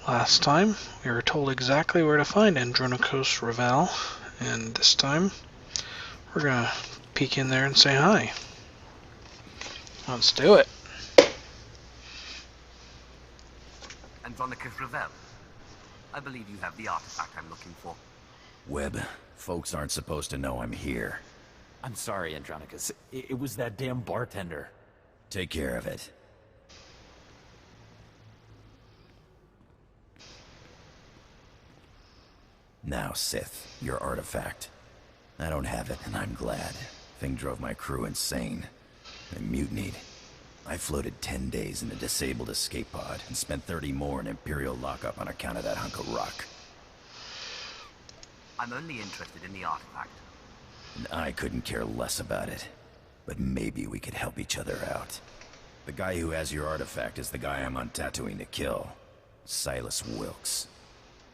Last time, we were told exactly where to find Andronikos Ravel, and this time, we're gonna peek in there and say hi. Let's do it. Andronikos Ravel. I believe you have the artifact I'm looking for. Webb, folks aren't supposed to know I'm here. I'm sorry, Andronikos. It was that damn bartender. Take care of it. Now, Sith, your artifact. I don't have it, and I'm glad. Thing drove my crew insane. They mutinied. I floated 10 days in a disabled escape pod, and spent 30 more in Imperial lockup on account of that hunk of rock. I'm only interested in the artifact. And I couldn't care less about it. But maybe we could help each other out. The guy who has your artifact is the guy I'm on Tatooine to kill. Silas Wilkes.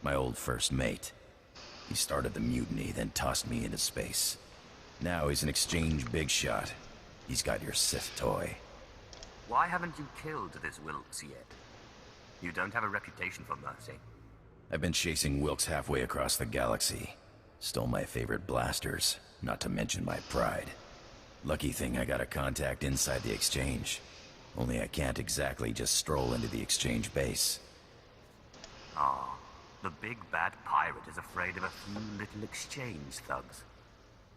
My old first mate. He started the mutiny, then tossed me into space. Now he's an exchange big shot. He's got your Sith toy. Why haven't you killed this Wilkes yet? You don't have a reputation for mercy. I've been chasing Wilkes halfway across the galaxy. Stole my favorite blasters, not to mention my pride. Lucky thing I got a contact inside the exchange. Only I can't exactly just stroll into the exchange base. Ah, the big bad pirate is afraid of a few little exchange thugs.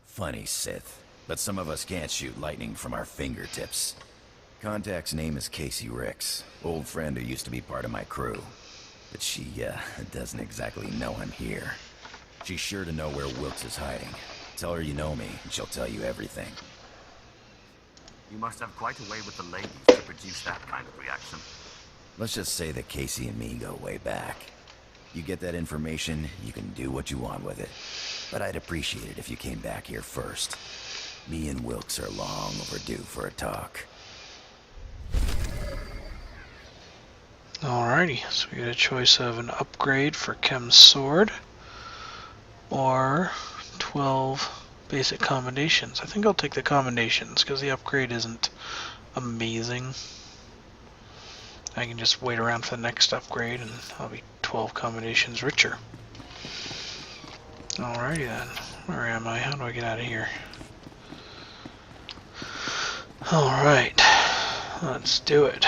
Funny, Sith, but some of us can't shoot lightning from our fingertips. Contact's name is Casey Ricks, old friend who used to be part of my crew. But she, doesn't exactly know I'm here. She's sure to know where Wilkes is hiding. Tell her you know me, and she'll tell you everything. You must have quite a way with the ladies to produce that kind of reaction. Let's just say that Casey and me go way back. You get that information, you can do what you want with it. But I'd appreciate it if you came back here first. Me and Wilkes are long overdue for a talk. Alrighty, so we get a choice of an upgrade for Chem's sword, or 12 basic commendations. I think I'll take the commendations, because the upgrade isn't amazing. I can just wait around for the next upgrade, and I'll be 12 commendations richer. Alrighty then, where am I? How do I get out of here? Alright, let's do it.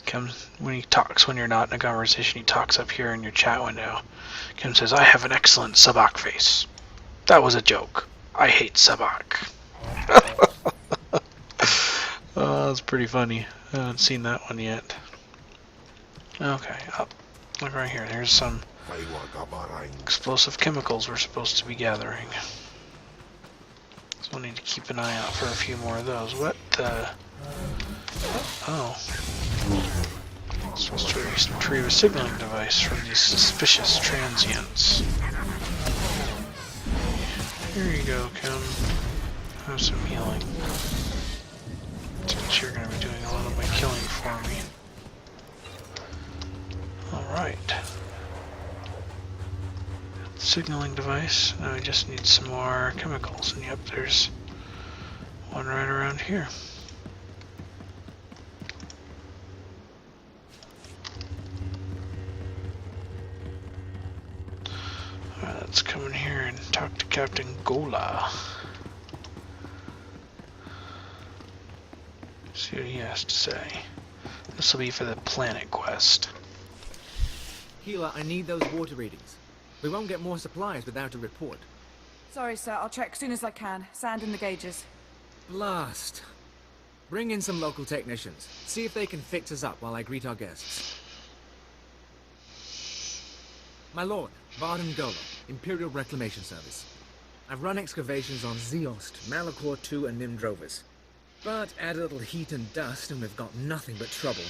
Chem, when he talks, when you're not in a conversation, he talks up here in your chat window. Chem says, I have an excellent sabak face. That was a joke. I hate sabak. Oh, that's pretty funny. I haven't seen that one yet. Okay, up. Look right here. There's some explosive chemicals we're supposed to be gathering. So we'll need to keep an eye out for a few more of those. What the... Oh. It's supposed to retrieve a signaling device from these suspicious transients. Here you go, Chem. Have some healing. Since you're going to be doing a lot of my killing for me. Alright. Signaling device. Now we just need some more chemicals. And yep, there's one right around here. Alright, let's come in here and talk to Captain Gola. See what he has to say. This will be for the planet quest. Keeler, I need those water readings. We won't get more supplies without a report. Sorry, sir. I'll check as soon as I can. Sand in the gauges. Blast. Bring in some local technicians. See if they can fix us up while I greet our guests. My lord, Varden Gola, Imperial Reclamation Service. I've run excavations on Zeost, Malachor II, and Nimdrovus. But add a little heat and dust and we've got nothing but trouble.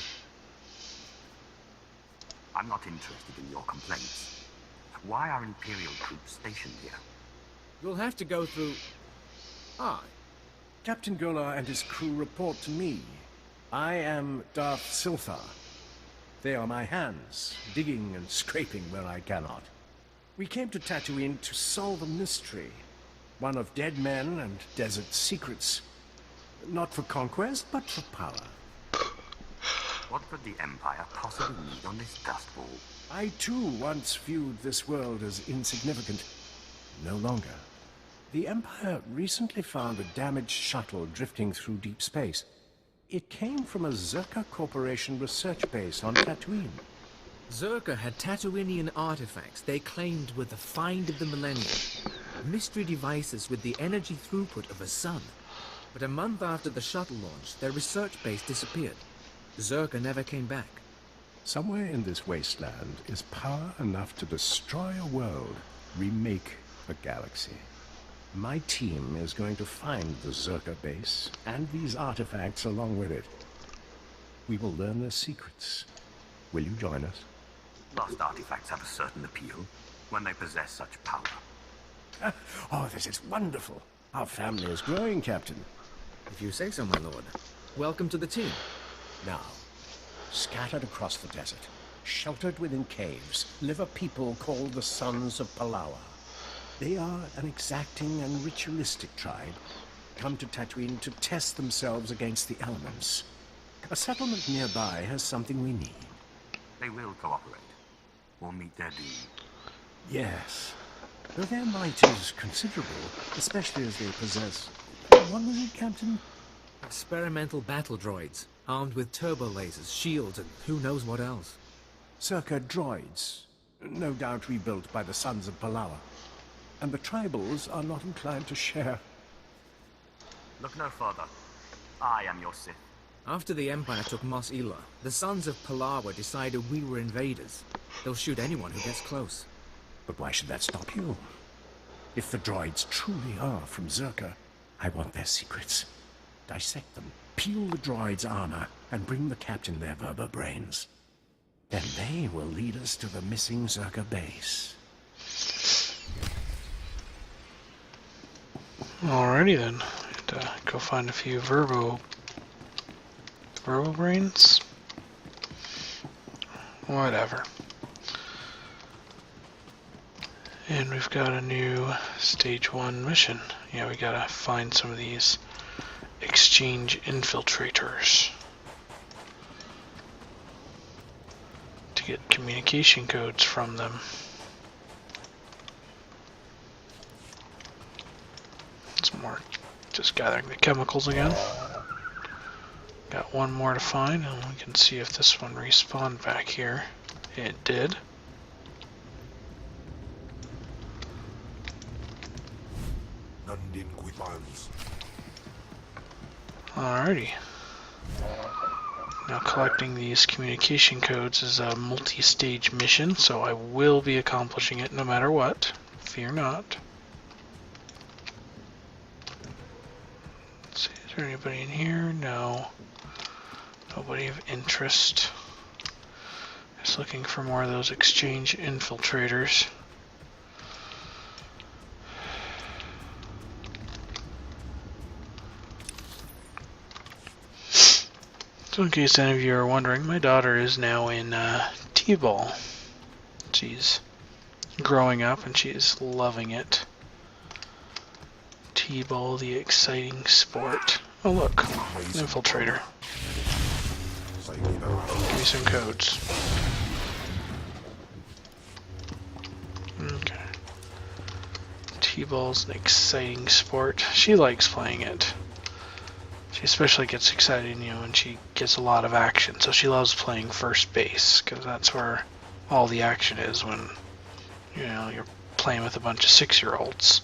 I'm not interested in your complaints. Why are Imperial troops stationed here? You'll have to go through... Ah, Captain Gola and his crew report to me. I am Darth Silthar. They are my hands, digging and scraping where I cannot. We came to Tatooine to solve a mystery. One of dead men and desert secrets. Not for conquest, but for power. What could the Empire possibly need on this dust bowl? I too once viewed this world as insignificant. No longer. The Empire recently found a damaged shuttle drifting through deep space. It came from a Zerka Corporation research base on Tatooine. Zerka had Tatooinian artifacts they claimed were the find of the millennium. Mystery devices with the energy throughput of a sun. But a month after the shuttle launch, their research base disappeared. Zerka never came back. Somewhere in this wasteland is power enough to destroy a world, remake a galaxy. My team is going to find the Zerka base and these artifacts along with it. We will learn their secrets. Will you join us? Lost artifacts have a certain appeal when they possess such power. Oh, this is wonderful. Our family is growing, Captain. If you say so, my lord. Welcome to the team. Now, scattered across the desert, sheltered within caves, live a people called the Sons of Palawa. They are an exacting and ritualistic tribe, come to Tatooine to test themselves against the elements. A settlement nearby has something we need. They will cooperate, or meet their doom. Yes. Though their might is considerable, especially as they possess... What was it, Captain? Experimental battle droids, armed with turbo lasers, shields, and who knows what else. Circa droids, no doubt rebuilt by the Sons of Palawa. And the tribals are not inclined to share. Look no further. I am your Sith. After the Empire took Mos Ela, the Sons of Palawa decided we were invaders. They'll shoot anyone who gets close. But why should that stop you? If the droids truly are from Zerka, I want their secrets. Dissect them, peel the droids' armor, and bring the captain their Verba brains. Then they will lead us to the missing Zerka base. Alrighty then. Go find a few Verbo brains? Whatever. And we've got a new stage 1 mission. Yeah, we gotta find some of these exchange infiltrators to get communication codes from them. Some more, just gathering the chemicals again. Got one more to find, and we can see if this one respawned back here. It did. Alrighty. Now collecting these communication codes is a multi-stage mission, so I will be accomplishing it no matter what. Fear not. Let's see, is there anybody in here? No. Nobody of interest. Just looking for more of those exchange infiltrators. So in case any of you are wondering, my daughter is now in T-ball. She's growing up and she is loving it. T-ball, the exciting sport. Oh look, an infiltrator. Give me some codes. Okay. T-ball's an exciting sport. She likes playing it. She especially gets excited, you know, when she gets a lot of action. So she loves playing first base, because that's where all the action is when, you know, you're playing with a bunch of 6-year-olds.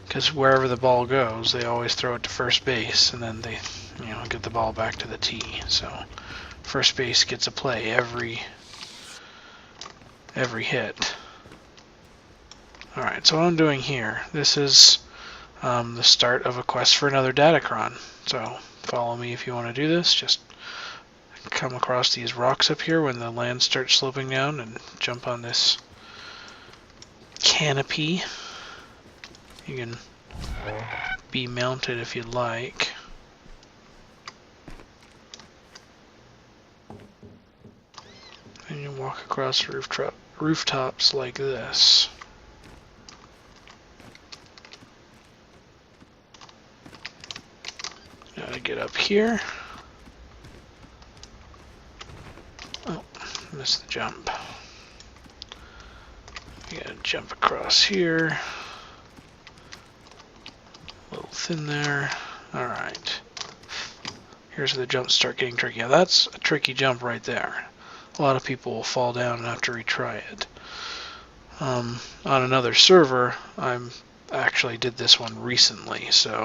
Because wherever the ball goes, they always throw it to first base, and then they, you know, get the ball back to the tee. So first base gets a play every hit. Alright, so what I'm doing here, this is the start of a quest for another Datacron. So follow me if you want to do this. Just come across these rocks up here when the land starts sloping down and jump on this canopy. You can be mounted if you'd like. And you walk across rooftops like this. Gotta get up here. Oh, missed the jump. You gotta jump across here. A little thin there. Alright. Here's where the jumps start getting tricky. Now that's a tricky jump right there. A lot of people will fall down and have to retry it. On another server, I actually did this one recently, so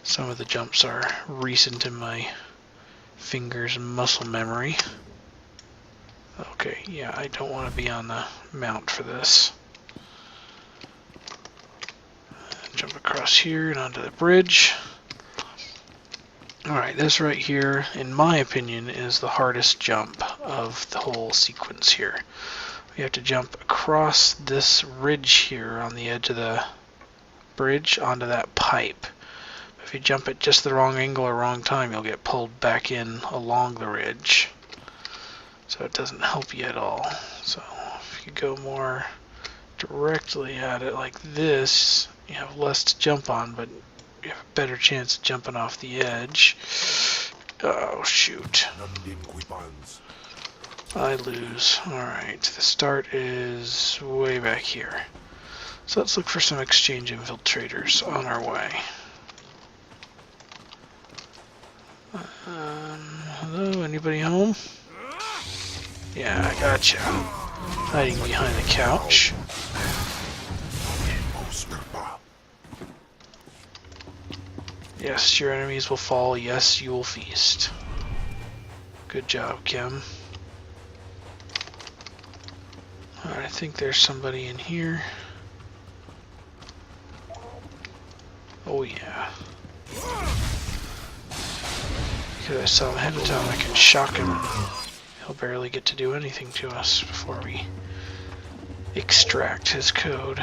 some of the jumps are recent in my fingers and muscle memory. Okay, yeah, I don't want to be on the mount for this. Jump across here and onto the bridge. Alright, this right here, in my opinion, is the hardest jump of the whole sequence here. We have to jump across this ridge here on the edge of the bridge onto that pipe. If you jump at just the wrong angle or wrong time, you'll get pulled back in along the ridge. So it doesn't help you at all. So if you go more directly at it like this, you have less to jump on, but you have a better chance of jumping off the edge. Oh, shoot. I lose. Alright, the start is way back here. So let's look for some exchange infiltrators on our way. Hello, anybody home? Yeah, I gotcha. Hiding behind the couch. Yes, your enemies will fall. Yes, you will feast. Good job, Kim. Alright, I think there's somebody in here. Oh yeah. Because I saw him ahead of time, I can shock him. He'll barely get to do anything to us before we extract his code.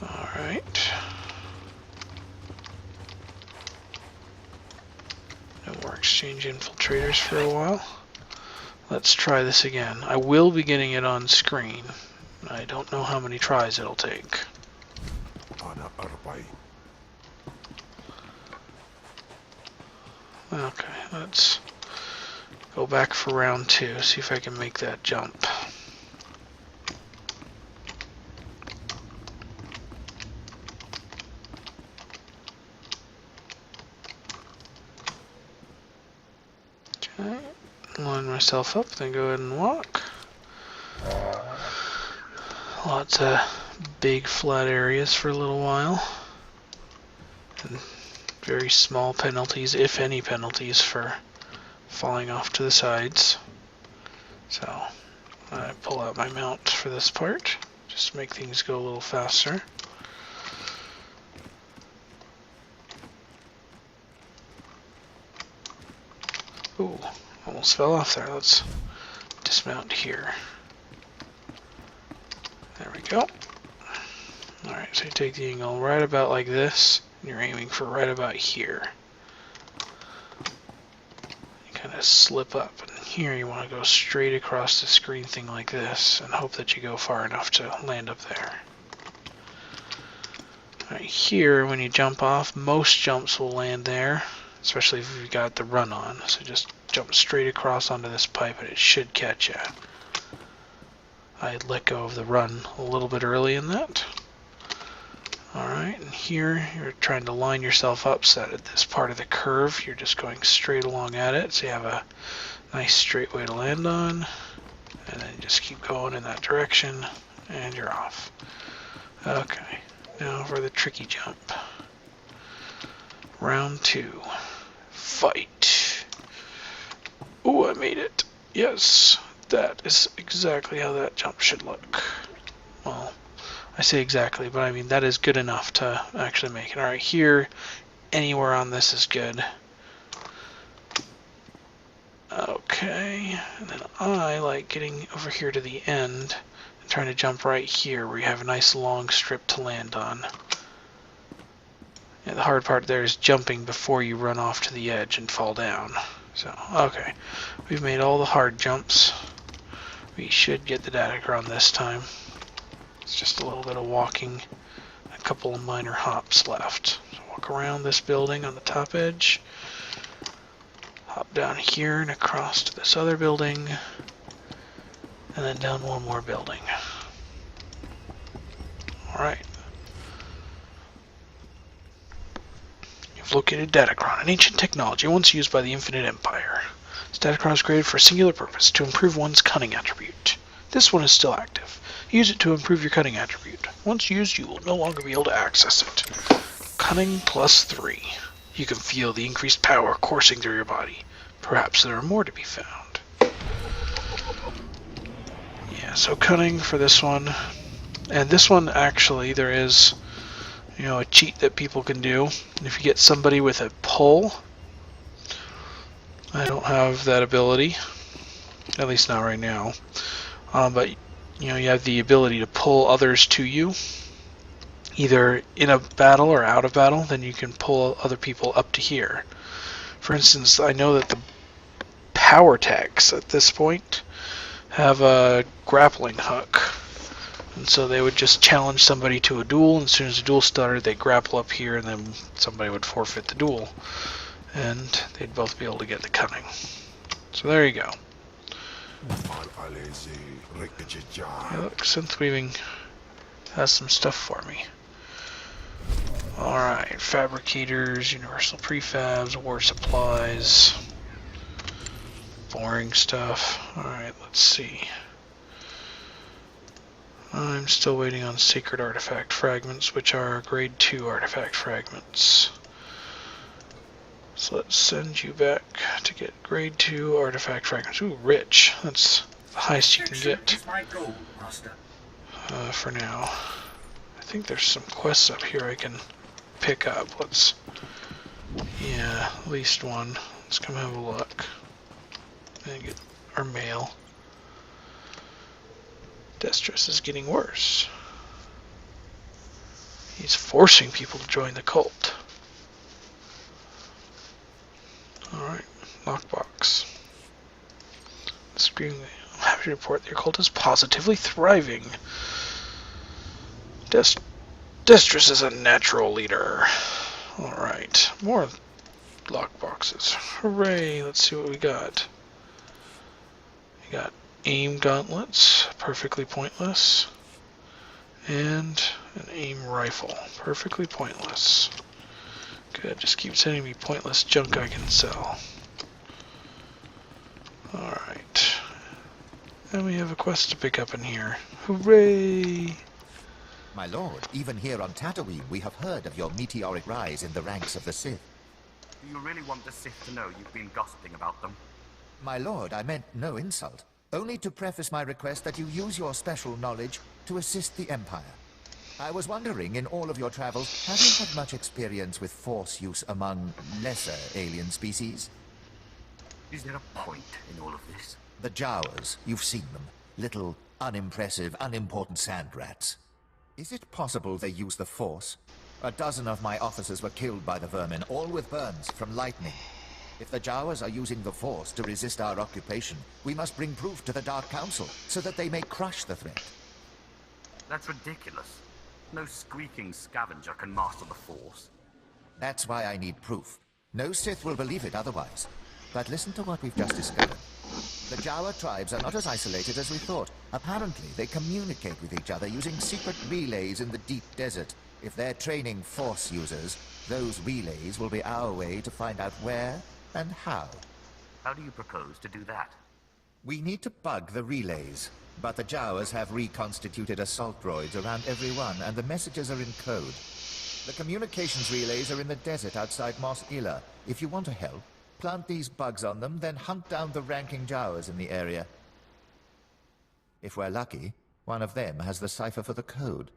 Alright. No more exchange infiltrators for a while. Let's try this again. I will be getting it on screen. I don't know how many tries it'll take. Okay, let's go back for round 2, see if I can make that jump. Okay, line myself up, then go ahead and walk. Lots of big flat areas for a little while. And very small penalties, if any penalties, for falling off to the sides. So I pull out my mount for this part, just to make things go a little faster. Ooh, almost fell off there. Let's dismount here. There we go. Alright, so you take the angle right about like this, and you're aiming for right about here. You kind of slip up, and here you want to go straight across the screen thing like this, and hope that you go far enough to land up there. Alright, here, when you jump off, most jumps will land there, especially if you've got the run on. So just jump straight across onto this pipe, and it should catch you. I let go of the run a little bit early in that. Alright, and here you're trying to line yourself up so that at this part of the curve you're just going straight along at it, so you have a nice straight way to land on, and then just keep going in that direction, and you're off. Okay, now for the tricky jump. Round 2. Fight! Ooh, I made it! Yes! That is exactly how that jump should look. Well, I say exactly, but I mean that is good enough to actually make it. Alright, here, anywhere on this is good. Okay, and then I like getting over here to the end and trying to jump right here where you have a nice long strip to land on. And the hard part there is jumping before you run off to the edge and fall down. So, okay, we've made all the hard jumps. We should get the Datacron this time. It's just a little bit of walking a couple of minor hops left. So walk around this building on the top edge. Hop down here and across to this other building. And then down one more building. Alright. You've located Datacron, an ancient technology once used by the Infinite Empire. This Datacron was created for a singular purpose, to improve one's cunning attribute. This one is still active. Use it to improve your cunning attribute. Once used, you will no longer be able to access it. Cunning +3. You can feel the increased power coursing through your body. Perhaps there are more to be found. Yeah, so cunning for this one. And this one, actually, there is, a cheat that people can do. And if you get somebody with a pull, I don't have that ability, at least not right now. But you have the ability to pull others to you, either in a battle or out of battle. Then you can pull other people up to here. For instance, I know that the power techs at this point have a grappling hook. And so they would just challenge somebody to a duel, and as soon as the duel started, they'd grapple up here, and then somebody would forfeit the duel. And they'd both be able to get the cunning. So there you go. Yeah, look, Synth Weaving has some stuff for me. Alright, fabricators, universal prefabs, war supplies. Boring stuff. Alright, let's see. I'm still waiting on sacred artifact fragments, which are grade 2 artifact fragments. So let's send you back to get grade 2 artifact fragments. Ooh, rich. That's the highest you can get. For now. I think there's some quests up here I can pick up. Yeah, at least one. Let's come have a look. And get our mail. Destrus is getting worse. He's forcing people to join the cult. Alright, lockbox. I'm happy to report that your cult is positively thriving. Destrus is a natural leader. Alright, more lockboxes. Hooray, let's see what we got. We got aim gauntlets, perfectly pointless. And an aim rifle, perfectly pointless. Good, just keep sending me pointless junk I can sell. Alright. And we have a quest to pick up in here. Hooray! My lord, even here on Tatooine, we have heard of your meteoric rise in the ranks of the Sith. Do you really want the Sith to know you've been gossiping about them? My lord, I meant no insult. Only to preface my request that you use your special knowledge to assist the Empire. I was wondering, in all of your travels, have you had much experience with Force use among lesser alien species? Is there a point in all of this? The Jawas, you've seen them. Little, unimpressive, unimportant sand rats. Is it possible they use the Force? A dozen of my officers were killed by the vermin, all with burns from lightning. If the Jawas are using the Force to resist our occupation, we must bring proof to the Dark Council, so that they may crush the threat. That's ridiculous. No squeaking scavenger can master the Force. That's why I need proof. No Sith will believe it otherwise. But listen to what we've just discovered. The Jawa tribes are not as isolated as we thought. Apparently, they communicate with each other using secret relays in the deep desert. If they're training Force users, those relays will be our way to find out where and how. How do you propose to do that? We need to bug the relays. But the Jawas have reconstituted assault droids around every one, and the messages are in code. The communications relays are in the desert outside Mos Ila. If you want to help, plant these bugs on them, then hunt down the ranking Jawas in the area. If we're lucky, one of them has the cipher for the code.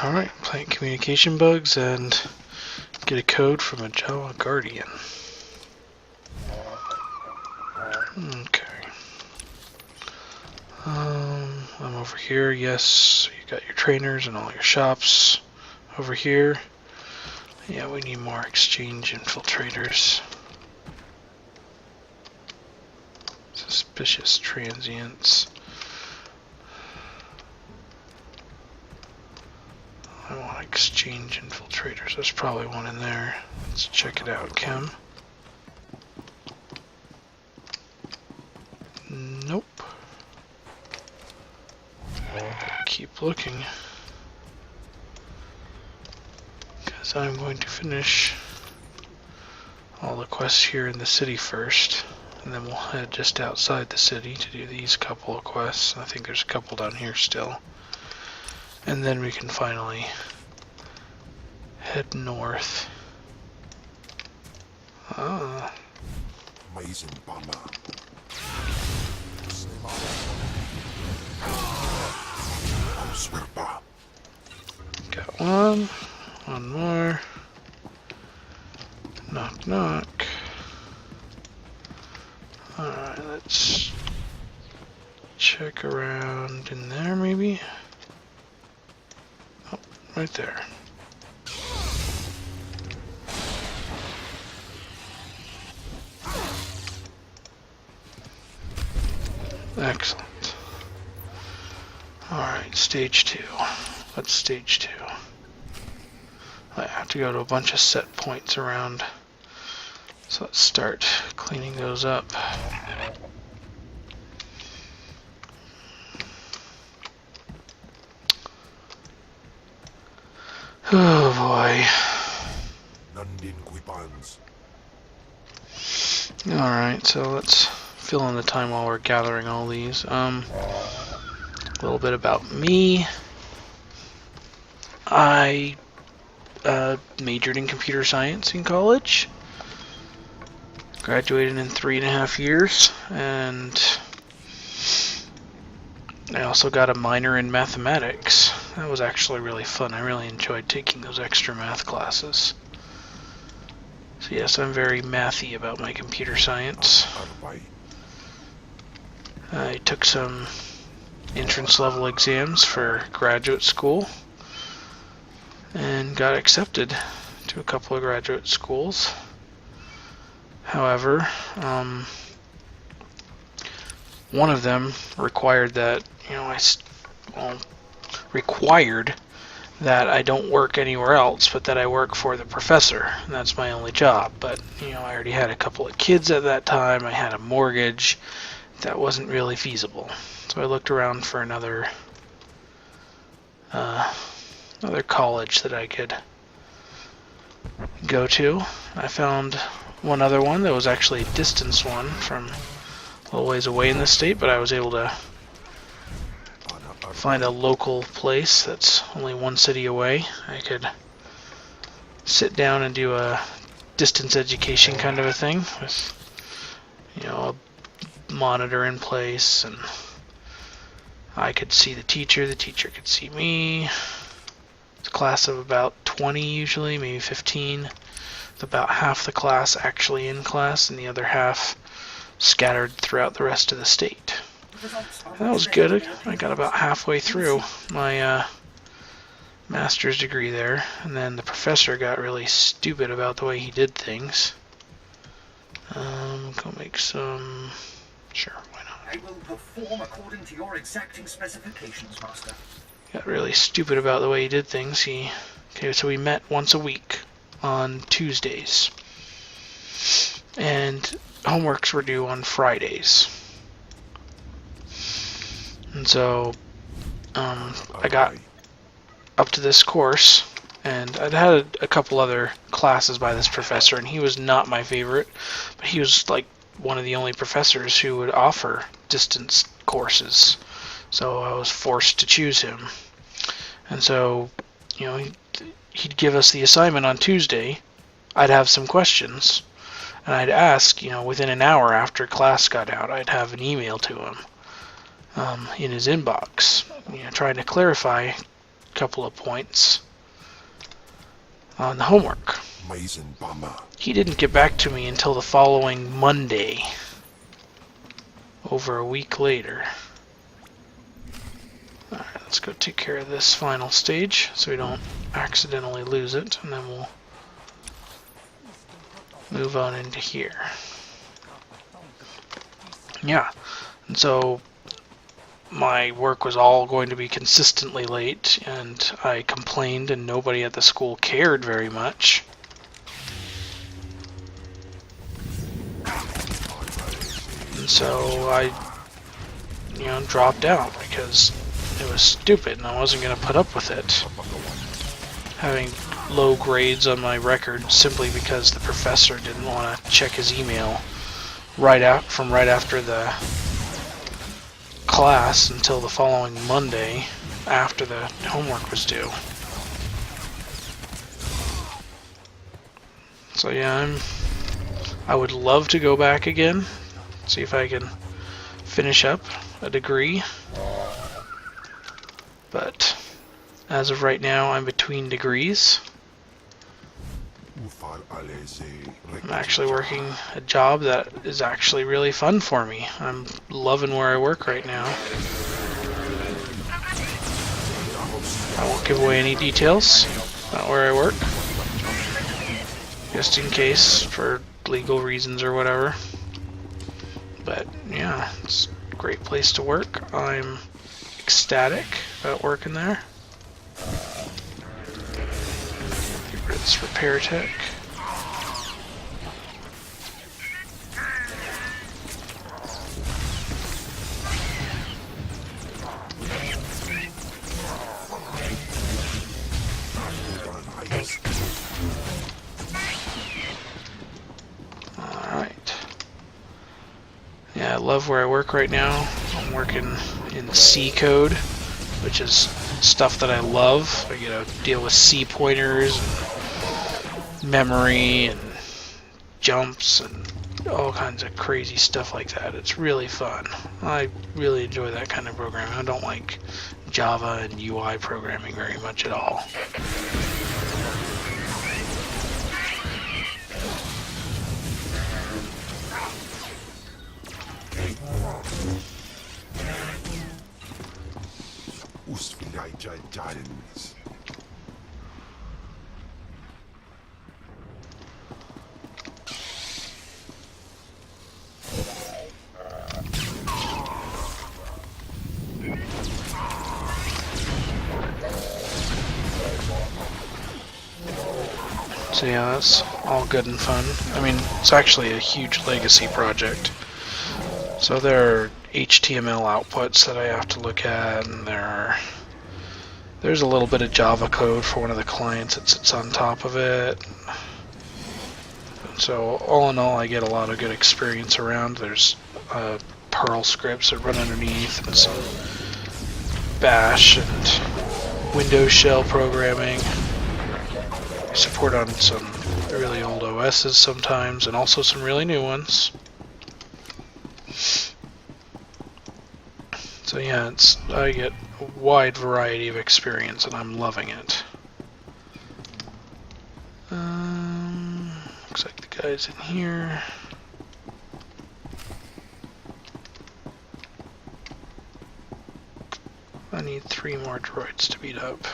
Alright, plant communication bugs and get a code from a Jawa Guardian. Okay. I'm over here, yes, you got your trainers and all your shops over here. Yeah, we need more exchange infiltrators. Suspicious transients. exchange infiltrators. There's probably one in there. Let's check it out, Chem. Nope. Keep looking. Because I'm going to finish all the quests here in the city first. And then we'll head just outside the city to do these couple of quests. I think there's a couple down here still. And then we can finally head north. Ah. Amazing bomber. Got one more. Knock, knock. Alright, let's check around in there maybe. Oh, right there. Excellent. Alright, stage 2. What's stage 2? I have to go to a bunch of set points around. So let's start cleaning those up. Oh boy. Alright, so let's fill in the time while we're gathering all these. A little bit about me. I majored in computer science in college. Graduated in 3.5 years, and I also got a minor in mathematics. That was actually really fun. I really enjoyed taking those extra math classes. So yes, I'm very mathy about my computer science. I took some entrance level exams for graduate school and got accepted to a couple of graduate schools. However, one of them required that, required that I don't work anywhere else, but that I work for the professor, and that's my only job. But, I already had a couple of kids at that time, I had a mortgage, that wasn't really feasible. So I looked around for another college that I could go to. I found one other one that was actually a distance one from a little ways away in the state, but I was able to find a local place that's only one city away. I could sit down and do a distance education kind of a thing with, a monitor in place, and I could see the teacher could see me. It's a class of about 20 usually, maybe 15. With about half the class actually in class and the other half scattered throughout the rest of the state. That was good. I got about halfway through my master's degree there, and then the professor got really stupid about the way he did things. Go make some... Sure, why not? I will perform according to your exacting specifications, Master. Got really stupid about the way he did things. Okay, so we met once a week on Tuesdays, and homeworks were due on Fridays. And so I got up to this course, and I'd had a couple other classes by this professor, and he was not my favorite, but he was like one of the only professors who would offer distance courses. So I was forced to choose him. And so, he'd give us the assignment on Tuesday. I'd have some questions, and I'd ask, within an hour after class got out, I'd have an email to him in his inbox, trying to clarify a couple of points on the homework. Amazing bomber. He didn't get back to me until the following Monday, over a week later. Alright, let's go take care of this final stage so we don't accidentally lose it, and then we'll move on into here. Yeah, and so my work was all going to be consistently late, and I complained and nobody at the school cared very much. And so I, dropped out because it was stupid and I wasn't going to put up with it. Having low grades on my record simply because the professor didn't want to check his email right after the class until the following Monday after the homework was due. So yeah, I would love to go back again, see if I can finish up a degree, but as of right now I'm between degrees. I'm actually working a job that is actually really fun for me. I'm loving where I work right now. I won't give away any details about where I work, just in case for legal reasons or whatever. But yeah, it's a great place to work. I'm ecstatic about working there. Get rid of this repair tech. Yeah, I love where I work right now. I'm working in C code, which is stuff that I love. I get to deal with C pointers, and memory, and jumps, and all kinds of crazy stuff like that. It's really fun. I really enjoy that kind of programming. I don't like Java and UI programming very much at all. So yeah, that's all good and fun. I mean, it's actually a huge legacy project. So there are HTML outputs that I have to look at, and there's a little bit of Java code for one of the clients that sits on top of it. So all in all, I get a lot of good experience around. There's Perl scripts that run underneath, and some Bash and Windows shell programming. I support on some really old OSs sometimes, and also some really new ones. So yeah, I get a wide variety of experience, and I'm loving it. Looks like the guy's in here. I need 3 more droids to beat up.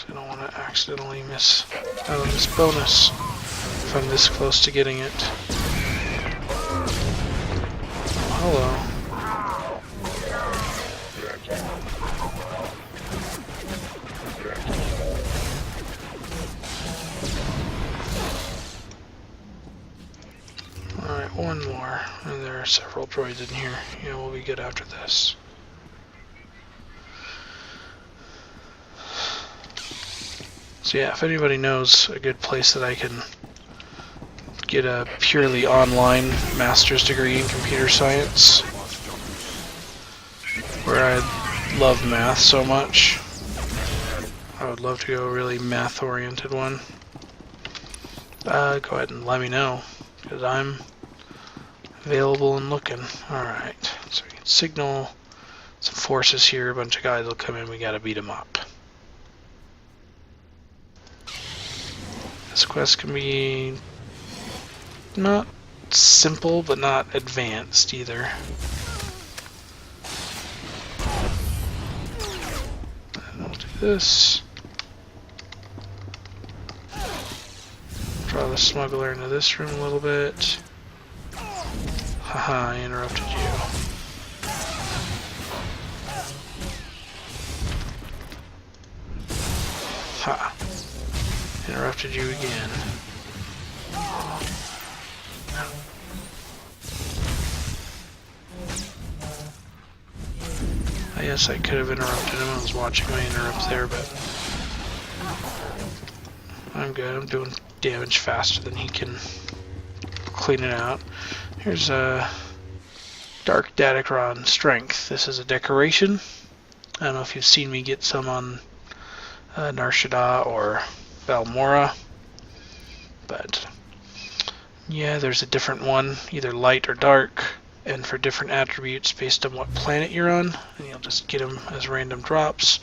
I don't want to accidentally miss out on this bonus if I'm this close to getting it. Oh, hello. Alright, one more. And there are several droids in here. Yeah, we'll be good after this. So yeah, if anybody knows a good place that I can get a purely online master's degree in computer science, where I love math so much, I would love to go a really math-oriented one. Go ahead and let me know, because I'm available and looking. Alright, so we can signal some forces here, a bunch of guys will come in, we gotta beat them up. This quest can be not simple, but not advanced either. And we'll do this. Draw the smuggler into this room a little bit. Haha, I interrupted you. Ha. Interrupted you again. I guess I could have interrupted him. I was watching my interrupts there, but I'm good. I'm doing damage faster than he can clean it out. Here's a Dark Datacron Strength. This is a decoration. I don't know if you've seen me get some on Nar Shaddaa or Valmora, but yeah, there's a different one, either light or dark, and for different attributes based on what planet you're on, and you'll just get them as random drops.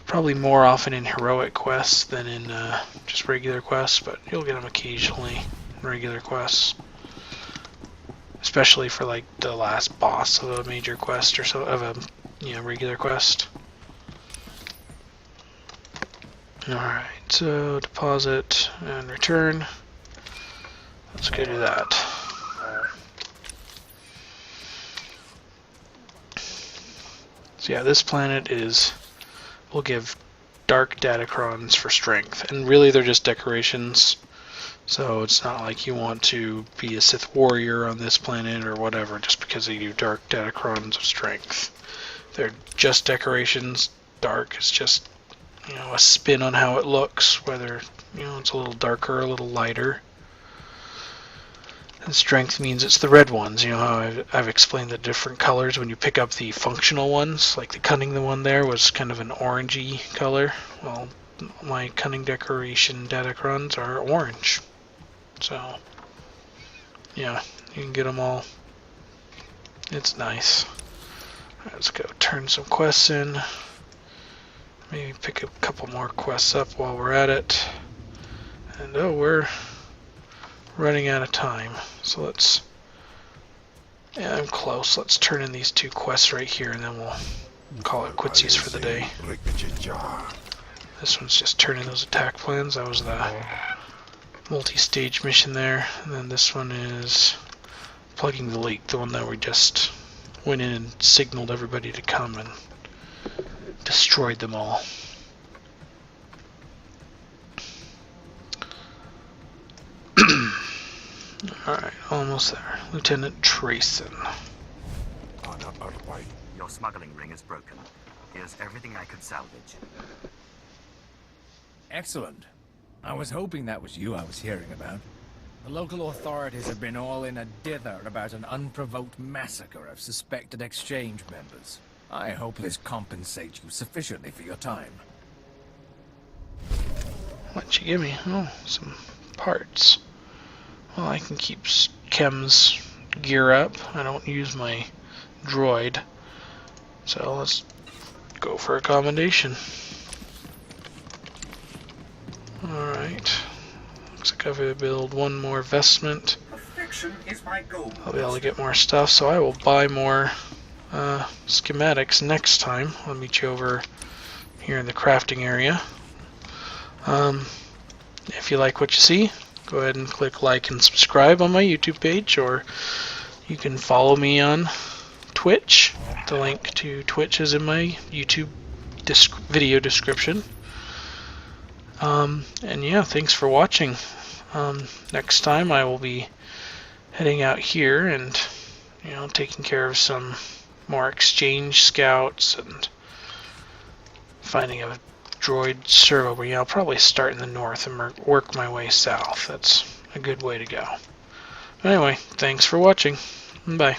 Probably more often in heroic quests than in just regular quests, but you'll get them occasionally in regular quests. Especially for like the last boss of a major quest or so, of a regular quest. Alright, so deposit and return. Let's go do that. So yeah, this planet will give dark datacrons for strength, and really they're just decorations. So it's not like you want to be a Sith warrior on this planet or whatever just because they do dark datacrons of strength. They're just decorations. Dark is just, a spin on how it looks, whether, it's a little darker or a little lighter. And strength means it's the red ones. How I've explained the different colors when you pick up the functional ones, like the cunning, the one there was kind of an orangey color. Well, my cunning decoration datacrons are orange. So, yeah, you can get them all. It's nice. Alright, let's go turn some quests in. Maybe pick a couple more quests up while we're at it. And oh, we're running out of time. So let's... Yeah, I'm close. Let's turn in these 2 quests right here and then we'll call it quitsies for the day. This one's just turning those attack plans. That was the multi-stage mission there. And then this one is plugging the leak, the one that we just went in and signaled everybody to come and destroyed them all. Alright, almost there. Lieutenant Trayson. Your smuggling ring is broken. Here's everything I could salvage. Excellent. I was hoping that was you I was hearing about. The local authorities have been all in a dither about an unprovoked massacre of suspected exchange members. I hope this compensates you sufficiently for your time. What'd you give me? Oh, some parts. Well, I can keep Chem's gear up. I don't use my droid. So let's go for a commendation. Alright. Looks like I've got to build one more vestment. Perfection is my goal. I'll be able to get more stuff, so I will buy more schematics next time. I'll meet you over here in the crafting area. If you like what you see, go ahead and click like and subscribe on my YouTube page, or you can follow me on Twitch. The link to Twitch is in my YouTube video description. And yeah, thanks for watching. Next time I will be heading out here and taking care of some more exchange scouts and finding a droid servo. But I'll probably start in the north and work my way south. That's a good way to go. Anyway, thanks for watching. Bye.